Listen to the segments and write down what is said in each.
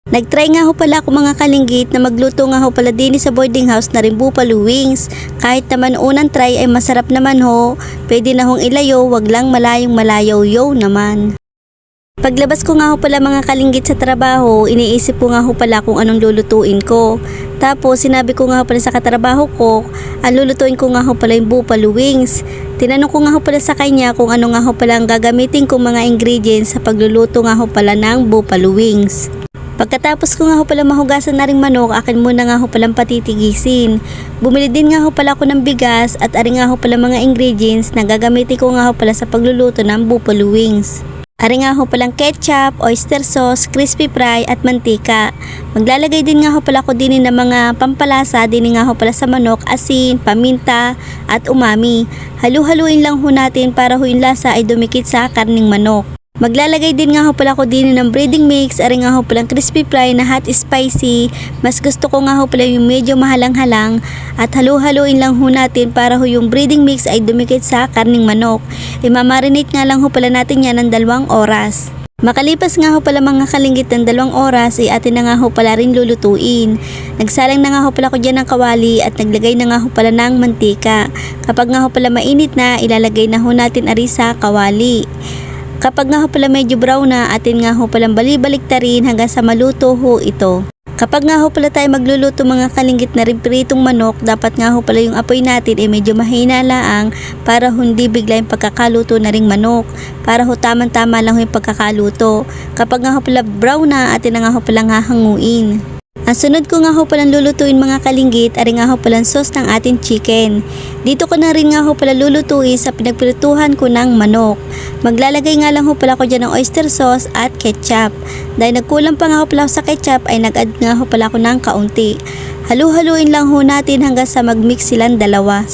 Nagtry nga ho pala ako mga kalinggit na magluto nga ho pala din sa boarding house na rin buffalo wings. Kahit naman unang try ay masarap naman ho, pwede na hong ilayo, wag lang malayong malayaw-yaw naman. Paglabas ko nga ho pala mga kalinggit sa trabaho, iniisip ko nga ho pala kung anong lulutuin ko. Tapos sinabi ko nga ho pala sa katrabaho ko, ang lulutuin ko nga ho pala yung buffalo wings. Tinanong ko nga ho pala sa kanya kung ano nga ho pala ang gagamitin kong mga ingredients sa pagluluto nga ho pala ng buffalo wings. Pagkatapos ko nga ho pala mahugasan na ring manok, akin muna nga ho palang patitigisin. Bumili din nga ho pala ako ng bigas at ari nga ho pala mga ingredients na gagamitin ko nga ho pala sa pagluluto ng buffalo wings. Ari nga ho palang ketchup, oyster sauce, crispy fry at mantika. Maglalagay din nga ho pala ko din ng mga pampalasa din nga ho pala sa manok, asin, paminta at umami. Halu-haluin lang ho natin para ho yung lasa ay dumikit sa karning manok. Maglalagay din nga ho pala ko din ng breading mix, ari nga ho palang crispy fry na hot spicy. Mas gusto ko nga ho pala yung medyo mahalang-halang at halu-haluin lang ho natin para ho yung breading mix ay dumikit sa karning manok. Imamarinate nga lang ho pala natin yan ng 2 oras. Makalipas nga ho pala mga kalinggit ng 2 oras ay atin na nga ho pala rin lulutuin. Nagsalang na nga ho pala ko dyan ng kawali at naglagay na nga ho pala ng mantika. Kapag nga ho pala mainit na, ilalagay na ho natin ari sa kawali. Kapag nga ho pala medyo brown na, atin nga ho palang balibaliktarin hanggang sa maluto ho ito. Kapag nga ho pala tayo magluluto mga kalinggit na rin pritong manok, dapat nga ho pala yung apoy natin ay medyo mahina laang para hindi bigla yung pagkakaluto na ring manok. Para ho tamang-tama lang ho yung pagkakaluto. Kapag nga ho pala brown na, atin na nga ho palang hahanguin. Ang sunod ko nga ho palang lulutuin mga kalinggit, ari nga ho palang sauce ng ating chicken. Dito ko na rin nga ho pala lulutuin sa pinagprituhan ko ng manok. Maglalagay nga lang ho pala ko dyan ng oyster sauce at ketchup. Dahil nagkulang pa nga ho pala sa ketchup ay nag-add nga ho pala ko ng kaunti. Halu-haluin lang ho natin hanggang sa mag-mix silang dalawa.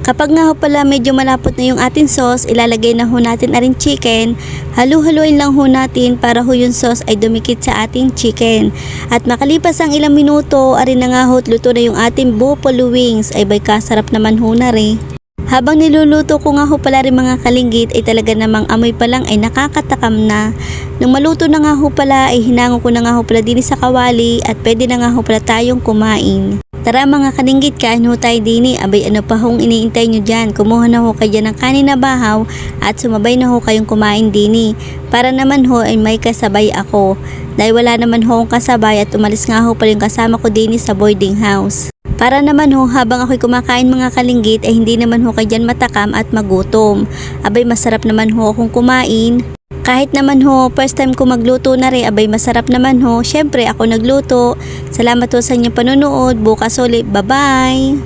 Kapag nga ho pala medyo malapot na yung ating sauce, ilalagay na ho natin aring chicken. Halu-haluin lang ho natin para ho yung sauce ay dumikit sa ating chicken. At makalipas ang ilang minuto, ari na nga ho luto na yung ating buffalo wings. Ay bay kasarap naman ho na rin. Habang niluluto ko nga ho pala rin mga kalinggit ay talaga namang amoy pa lang ay nakakatakam na. Nung maluto na nga ho pala ay hinango ko na nga ho pala din sa kawali at pwede na nga ho pala tayong kumain. Tara mga kalinggit, kain ho tayo dini. Abay ano pa hong iniintay nyo dyan? Kumuha na ho kayo dyan ng kanin na bahaw at sumabay na ho kayong kumain dini. Para naman ho ay may kasabay ako. Dahil wala naman ho akong kasabay at umalis nga ho pala yung kasama ko dini sa boarding house. Para naman ho habang ako'y kumakain mga kalinggit ay hindi naman ho kayo dyan matakam at magutom. Abay masarap naman ho akong kumain. Kahit naman ho, first time ko magluto na rin, abay masarap naman ho. Syempre ako nagluto. Salamat ho sa inyong panonood. Bukas ulit. Bye-bye!